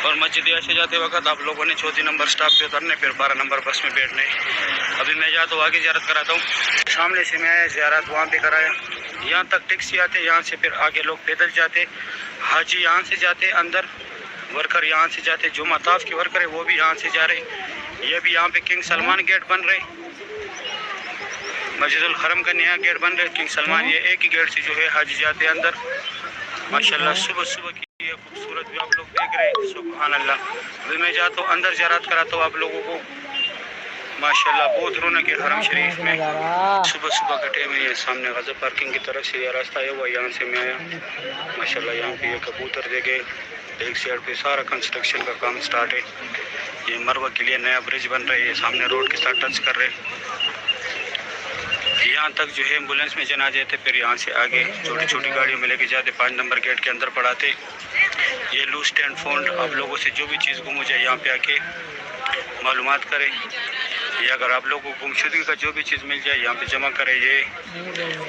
اور مسجد سے جاتے وقت آپ لوگوں نے 34 نمبر سٹاپ پہ اترنے، پھر 12 نمبر بس میں بیٹھنے۔ ابھی میں جاتا ہوں آگے زیارت کراتا ہوں۔ سامنے سے میں آیا زیارت وہاں پہ کرایا، یہاں تک ٹیکسی آتے، یہاں سے پھر آگے لوگ پیدل جاتے، حاجی یہاں سے جاتے اندر، ورکر یہاں سے جاتے، جو مطاف کے ورکر ہے وہ بھی یہاں سے جا رہے۔ یہ بھی یہاں پہ کنگ سلمان گیٹ بن رہے، مسجد الحرم کا نیا گیٹ بن رہے کنگ سلمان، یہ ایک ہی گیٹ سے جو ہے حاجی جاتے اندر۔ ماشاءاللہ صبح صبح کی یہ خوبصورت بھی آپ لوگ دیکھ رہے ہیں، سبحان اللہ۔ ابھی میں جاتا ہوں اندر زیارت کراتا ہوں آپ لوگوں کو۔ ماشاءاللہ بہت رونق ہے حرم شریف میں، صبح صبح کا ٹائم ہے۔ یہ سامنے غزہ پارکنگ کی طرف سے یہ راستہ ہے، وہ یہاں سے میں آیا۔ ماشاءاللہ یہاں پہ یہ کبوتر دیکھے، ایک سائڈ پہ سارا کنسٹرکشن کا کام سٹارٹ ہے۔ یہ مروہ کے لیے نیا برج بن رہا ہے، یہ سامنے روڈ کے ساتھ ٹچ کر رہے۔ یہاں تک جو ہے ایمبولینس میں جنازے تھے، پھر یہاں سے آگے چھوٹی چھوٹی گاڑیوں میں لے کے جاتے، 5 نمبر گیٹ کے اندر پڑھاتے۔ یہ لوسٹ اینڈ فاؤنڈ، آپ لوگوں سے جو بھی چیز گم ہو جائے یہاں پہ آ کے معلومات کرے، یا اگر آپ لوگوں کو گمشدگی کا جو بھی چیز مل جائے یہاں پہ جمع کرے۔ یہ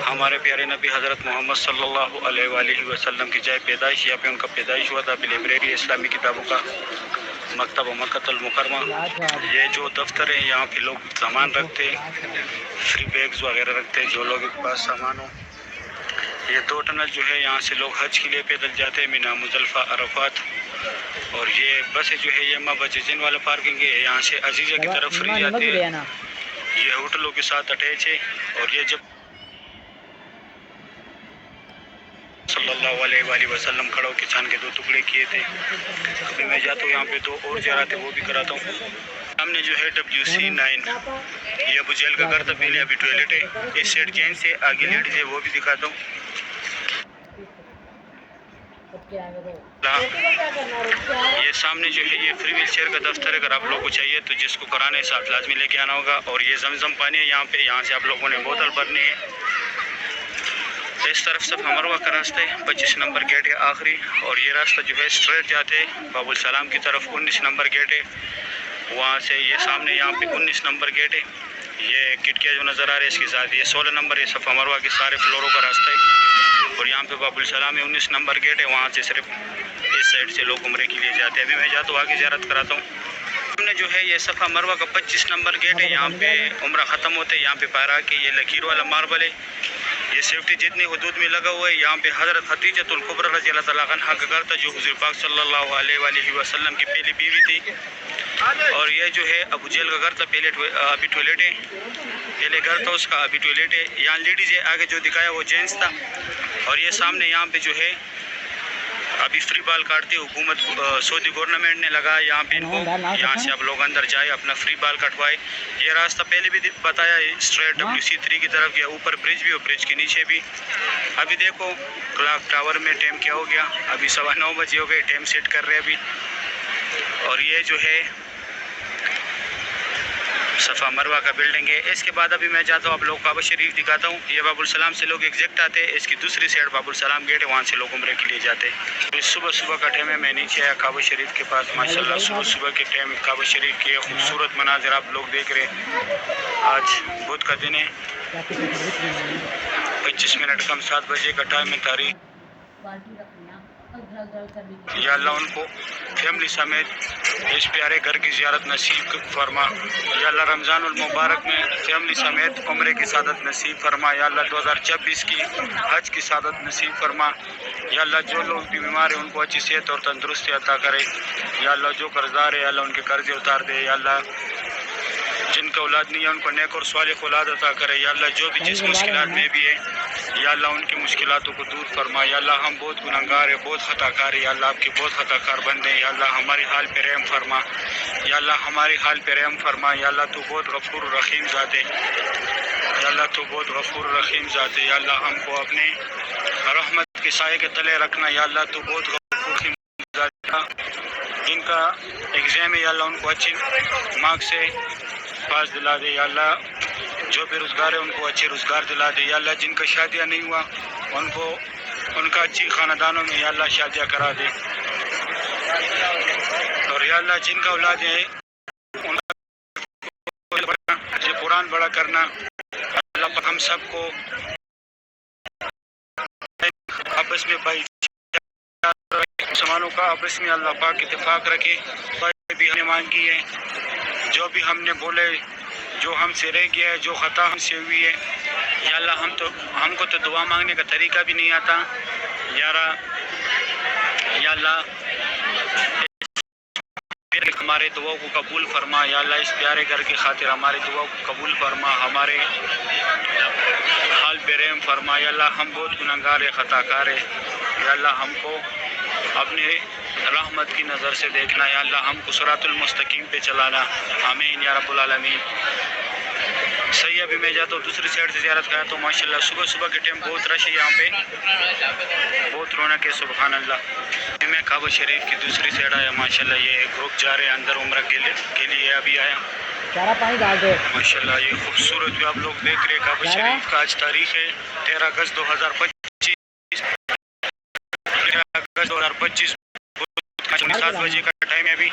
ہمارے پیارے نبی حضرت محمد صلی اللہ علیہ وآلہ وسلم کی جائے پیدائش، یہاں پہ ان کا پیدائش ہوا تھا۔ لائبریری اسلامی کتابوں کا مکتبہ مکۃ المکرمہ، یہ جو دفتر ہے یہاں پہ لوگ سامان رکھتے، فری بیگز وغیرہ رکھتے جو لوگوں کے پاس سامان ہو۔ یہ 2 ٹنل جو ہے یہاں سے لوگ حج کے لیے پیدل جاتے ہیں، مینا مزدلفہ عرفات۔ اور یہ بس جو ہے یہ بجن والا پارکنگ ہے، یہاں سے عزیزہ کی طرف فری جاتے ہیں، یہ ہوٹلوں کے ساتھ اٹیچ ہے۔ اور یہ جب صلی اللہ علیہ وآلہ وسلم کھڑا ہو کے چاند کے 2 ٹکڑے کیے تھے۔ ابھی میں جاتا ہوں یہاں پہ 2 اور زیارت ہے، وہ بھی کراتا ہوں۔ سامنے جو ہے WC9، یہ ابو جہل کا گھر تھا پہلے، ابھی ٹوائلٹ ہے۔ اس سائڈ جینٹس ہے، آگے لیڈیز ہے، وہ بھی دکھاتا ہوں۔ یہ سامنے جو ہے یہ فری ویل چیئر کا دفتر ہے، اگر آپ لوگوں کو چاہیے تو جس کو کرانے ساتھ لازمی لے کے آنا ہوگا۔ اور یہ زمزم پانی ہے یہاں پہ، یہاں سے آپ لوگوں نے بوتل بھرنی ہے۔ اس طرف صفا مروہ کا راستہ ہے، 25 نمبر گیٹ ہے آخری، اور یہ راستہ جو ہے اسٹریٹ جاتے باب السلام کی طرف، 19 نمبر گیٹ ہے وہاں سے۔ یہ سامنے یہاں پہ 19 نمبر گیٹ ہے، یہ کٹکیا جو نظر آ رہا ہے اس کے ساتھ یہ 16 نمبر ہے، صفا مروہ کے سارے فلوروں کا راستہ ہے۔ اور یہاں پہ باب السلام ہے، 19 نمبر گیٹ ہے، وہاں سے صرف اس سائڈ سے لوگ عمرے کے لیے جاتے ہیں۔ ابھی میں جاتا ہوں آگے زیارت کراتا ہوں۔ سامنے جو ہے یہ صفا مروہ کا 25 نمبر گیٹ ہے، یہاں پہ عمرہ ختم ہوتے ہیں، یہاں پہ پیرا کے یہ لکیر والا ماربل ہے، یہ سیفٹی جتنی حدود میں لگا ہوا ہے۔ یہاں پہ حضرت خدیجہ الکبریٰ رضی اللہ تعالیٰ عنہا کا گھر تھا، جو حضور پاک صلی اللہ علیہ وآلہ وسلم کی پہلی بیوی تھی۔ اور یہ جو ہے ابو جہل کا گھر تھا پہلے، ابھی ٹوائلٹ ہے، پہلے گھر تھا اس کا، ابھی ٹوائلٹ ہے۔ یہاں لیڈیز ہے، آگے جو دکھایا وہ جینٹس تھا۔ اور یہ سامنے یہاں پہ جو ہے ابھی فری بال کاٹتے، حکومت سعودی گورنمنٹ نے لگا یہاں پہ ان کو، یہاں سے آپ لوگ اندر جائے اپنا فری بال کٹوائے۔ یہ راستہ پہلے بھی بتایا، اسٹریٹ WC3 کی طرف، یا اوپر برج بھی اور برج کے نیچے بھی۔ ابھی دیکھو کلاک ٹاور میں ٹائم کیا ہو گیا، ابھی 9:15 بجے ہو گئے، ٹائم سیٹ کر رہے ابھی۔ اور یہ جو ہے صفا مروہ کا بلڈنگ ہے۔ اس کے بعد ابھی میں جاتا ہوں آپ لوگ کعبہ شریف دکھاتا ہوں۔ یہ باب السلام سے لوگ ایگزیکٹ آتے ہیں، اس کی دوسری سائڈ باب السلام گیٹ ہے، وہاں سے لوگ عمرے کے لیے جاتے ہیں۔ صبح صبح کا ٹائم ہے، میں نیچے آیا کعبہ شریف کے پاس۔ ماشاءاللہ صبح صبح کے ٹائم کعبہ شریف کے خوبصورت مناظر آپ لوگ دیکھ رہے ہیں۔ آج بدھ کا دن ہے، 25 منٹ کم 7 بجے کا ٹائم ہے۔ تاریخ یا اللہ ان کو فیملی سمیت اس پیارے گھر کی زیارت نصیب فرما۔ یا اللہ رمضان المبارک میں فیملی سمیت عمرے کی سعادت نصیب فرما۔ یا اللہ 2026 کی حج کی سعادت نصیب فرما۔ یا اللہ جو لوگ بھی بیمار ہیں ان کو اچھی صحت اور تندرستی عطا کرے۔ یا اللہ جو قرضدار ہے یا اللہ ان کے قرضے اتار دے۔ یا اللہ جن کا اولاد نہیں ہے ان کو نیک اور صالح اولاد عطا کرے۔ یا اللہ جو بھی جس مشکلات میں بھی ہے یا اللہ ان کی مشکلاتوں کو دور فرما۔ یا اللہ ہم بہت گناہگار ہیں، بہت خطا کار ہیں، یا اللہ آپ کے بہت خطا کار بندے ہیں۔ یا اللہ ہماری حال پہ رحم فرما۔ یا اللہ ہماری حال پہ رحم فرما۔ یا اللہ تو بہت غفور رحیم ذات ہے، یا اللہ تو بہت غفور رحیم ذات ہے۔ یا اللہ ہم کو اپنے رحمت کے سائے کے تلے رکھنا۔ یا اللہ تو بہت غفور رحیم ذات ہے۔ جن کا ایگزام ہے یا اللہ ان کو اچھی مارک سے پاس دلا دے۔ یا اللہ جو بے روزگار ہے ان کو اچھے روزگار دلا دے۔ یا اللہ جن کا شادیاں نہیں ہوا ان کو ان کا اچھی خاندانوں میں یا اللہ شادیاں کرا دے۔ اور یا اللہ جن کا اولاد ہے ان کا قرآن بڑا کرنا۔ اللہ پاک ہم سب کو آپس میں بھائی مسلمانوں کا آپس میں اللہ پاک اتفاق رکھے. بھی ہم نے مانگی ہے, جو بھی ہم نے بولے, جو ہم سے رہ گیا ہے, جو خطا ہم سے ہوئی ہے, یا اللہ ہم کو تو دعا مانگنے کا طریقہ بھی نہیں آتا. یا اللہ ہمارے دعاؤں کو قبول فرما. یا اللہ اس پیارے گھر کی خاطر ہمارے دعاؤں کو قبول فرما, ہمارے حال پہ رحم فرما. یا اللہ ہم بہت گناہگار ہے, خطا کار ہے. یا اللہ ہم کو اپنے رحمت کی نظر سے دیکھنا. یا اللہ ہم کو صراط المستقیم پہ چلانا. آمین یا رب العالمین. صحیح, ابھی میں جاتا ہوں دوسری سائڈ سے زیارت کرتا ہوں. ماشاءاللہ صبح صبح کے ٹائم بہت رش ہے یہاں پہ, بہت رونق ہے. سبحان اللہ. میں کعبہ شریف کی دوسری سائڈ آیا. ماشاءاللہ یہ گروپ جا رہے ہیں اندر عمرہ کے لیے. ابھی آیا ماشاءاللہ. یہ خوبصورت جو آپ لوگ دیکھ رہے ہیں کعبہ شریف کا. آج تاریخ ہے 13 اگست 2025. 13 اگست 2025 7 بجے کا ٹائم ہے ابھی.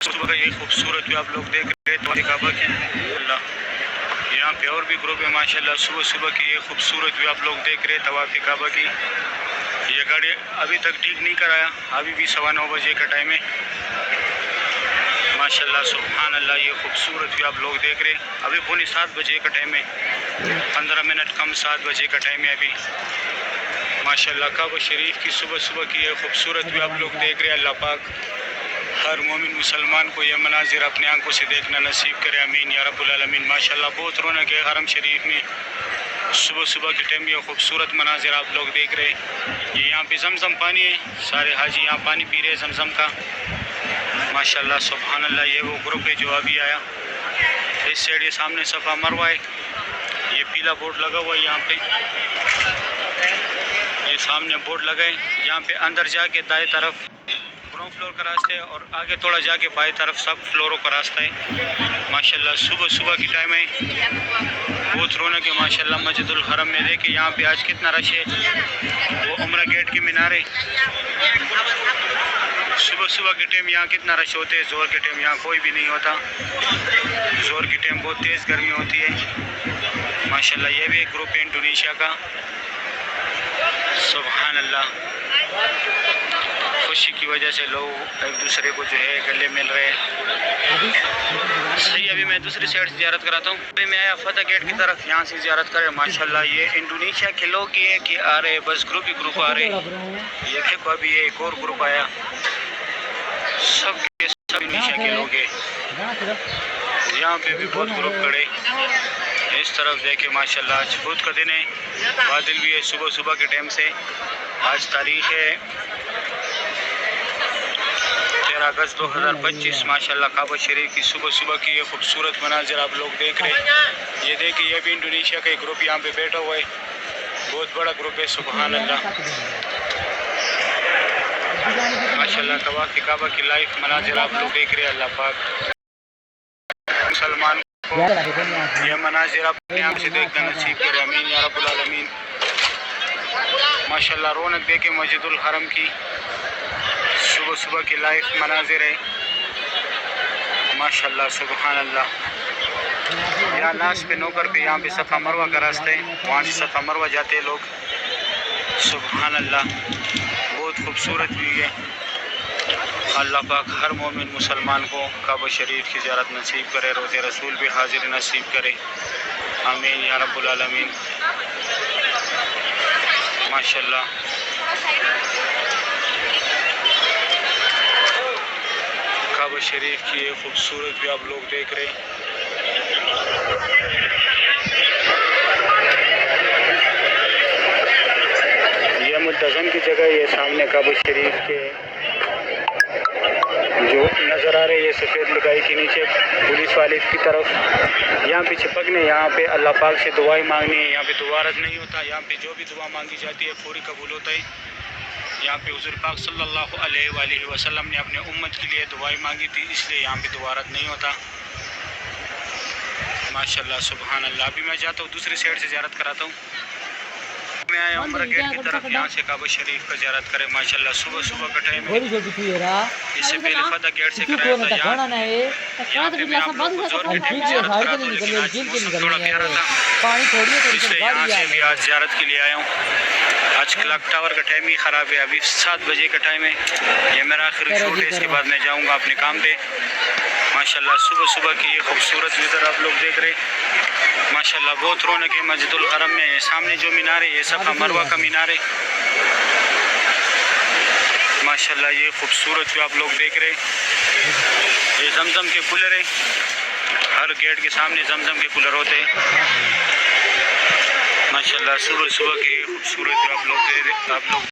صبح کا یہ خوبصورت جو آپ لوگ دیکھ رہے ہیں کعبہ کی. اللہ یہاں پہ اور بھی گروپ ہے ماشاءاللہ. صبح صبح کی یہ خوبصورت جو آپ لوگ دیکھ رہے ہیں طواف کعبہ کی. یہ گاڑی ابھی تک ٹھیک نہیں کرایا, ابھی بھی 9:15 بجے کا ٹائم ہے ماشاءاللہ. سبحان اللہ. یہ خوبصورت جو آپ لوگ دیکھ رہے ہیں ابھی 7:15 بجے کا ٹائم ہے, 15 منٹ کم 7 بجے کا ٹائم ہے ابھی ماشاءاللہ. کعبہ شریف کی صبح صبح کی یہ خوبصورت جو آپ لوگ دیکھ رہے ہیں, اللہ پاک ہر مومن مسلمان کو یہ مناظر اپنے آنکھوں سے دیکھنا نصیب کرے. امین یا رب العالمین. ماشاءاللہ بہت رونق ہے حرم شریف میں. صبح صبح کے ٹائم یہ خوبصورت مناظر آپ لوگ دیکھ رہے ہیں. یہ یہاں پہ زمزم پانی ہے, سارے حاجی یہاں پانی پی رہے ہیں زمزم کا ماشاءاللہ. سبحان اللہ. یہ وہ گروپ ہے جو ابھی آیا. اس سائڈ یہ سامنے صفا مروہ ہے, یہ پیلا بورڈ لگا ہوا ہے یہاں پہ. یہ سامنے بورڈ لگا ہے, یہاں پہ اندر جا کے دائیں طرف گراؤنڈ فلور کا راستہ ہے, اور آگے تھوڑا جا کے بائیں طرف سب فلوروں کا راستہ ہے ماشاءاللہ. صبح صبح کی ٹائم ہے, بہت رونق ہے ماشاءاللہ. مسجد الحرم میں دیکھیں یہاں پہ آج کتنا رش ہے. وہ عمرہ گیٹ کے مینارے صبح صبح کے ٹائم یہاں کتنا رش ہوتے ہیں. زور کے ٹائم یہاں کوئی بھی نہیں ہوتا. زور کے ٹائم بہت تیز گرمی ہوتی ہے ماشاءاللہ. یہ بھی ایک گروپ ہے انڈونیشیا کا. سبحان اللہ. خوشی کی وجہ سے لوگ ایک دوسرے کو جو ہے گلے مل رہے ہیں. صحیح, ابھی میں دوسری سائڈ سے زیارت کراتا ہوں. ابھی میں آیا فتح گیٹ کی طرف, یہاں سے زیارت کرے ماشاءاللہ. یہ انڈونیشیا کے لوگ یہ کہ آ رہے, بس گروپ ہی گروپ آ رہے ہیں. یہ دیکھو ابھی یہ ایک اور گروپ آیا, سب انڈونیشیا کے لوگ ہیں. یہاں پہ بھی بہت گروپ کھڑے. اس طرف دیکھیں ماشاءاللہ. آج بدھ کا دن ہے, بادل بھی ہے صبح صبح کے ٹائم سے. آج تاریخ ہے 13 اگست 2025 ماشاءاللہ. کعبہ شریف کی صبح صبح کی یہ خوبصورت مناظر آپ لوگ دیکھ رہے ہیں. یہ دیکھیں یہ بھی انڈونیشیا کا ایک گروپ یہاں پہ بیٹھا ہوا ہے, بہت بڑا گروپ ہے. سبحان اللہ ماشاءاللہ. طواف کعبہ کی لائف مناظر آپ لوگ دیکھ رہے ہیں. اللہ پاک مسلمان کو یہ مناظر اپنے آنکھ سے دیکھنا نصیب کرے. امین یا رب العالمین. ماشاءاللہ رونق دیکھیں مسجد الحرم کی. صبح صبح کی لائف مناظر ہے ماشاءاللہ. سبحان اللہ. یہاں ناس پہ نوکر پہ یہاں پہ صفا مروہ کا راستہ ہے, وہاں سے صفا مروہ جاتے ہیں لوگ. سبحان اللہ. بہت خوبصورت بھی ہے. اللہ پاک ہر مومن مسلمان کو کعبہ شریف کی زیارت نصیب کرے, روز رسول بھی حاضر نصیب کرے. آمین یا رب العالمین. ماشاءاللہ کعبہ شریف کی یہ خوبصورت بھی آپ لوگ دیکھ رہے ہیں. یہ ملتزم کی جگہ, یہ سامنے کعبہ شریف کے جو نظر آ رہے ہیں, یہ سفید لگائی کے نیچے پولیس والے کی طرف یہاں پہ چپکنے, یہاں پہ اللہ پاک سے دعائیں مانگنی ہے. یہاں پہ دعا رد نہیں ہوتا, یہاں پہ جو بھی دعا مانگی جاتی ہے پوری قبول ہوتا ہے. یہاں پہ حضور پاک صلی اللہ علیہ وآلہ وسلم نے اپنے امت کے لیے دعائیں مانگی تھی, اس لیے یہاں پہ دعا رد نہیں ہوتا ماشاءاللہ. سبحان اللہ. ابھی میں جاتا ہوں دوسری سائڈ سے زیارت کراتا ہوں. میں آیا عمرہ گیٹ کی طرف, یہاں سے کعبہ شریف کا زیارت کرے ماشاءاللہ. صبح صبح کا ٹائم ہے. اس سے پہلے فتح گیٹ سے کرایا تھا. یہاں پہ میں آپ لوگ کو زور کے ٹائم زیارت کراتا ہوں, لیکن آج موسم تھوڑا پیارا تھا اس لیے یہاں سے بھی آج زیارت کے لیے آیا ہوں. آج کلاک ٹاور کا ٹائم ہی خراب ہے، ابھی 7 بجے کا ٹائم ہے، یہ میرا آخری شوٹ ہے، اس کے بعد میں جاؤں گا اپنے کام پہ۔ ماشاءاللہ صبح صبح کی یہ خوبصورت ویدر آپ لوگ دیکھ رہے، ماشاءاللہ بہت رونق ہے مسجد الحرم میں۔ سامنے جو مینار ہے یہ صفا مروہ کا مینار ہے، ماشاءاللہ یہ خوبصورت جو آپ لوگ دیکھ رہے، یہ زمزم کے کولر ہے، ہر گیٹ کے سامنے زمزم کے کولر ہوتے ہیں۔ ماشاءاللہ صبح صبح کی خوبصورت جو آپ لوگ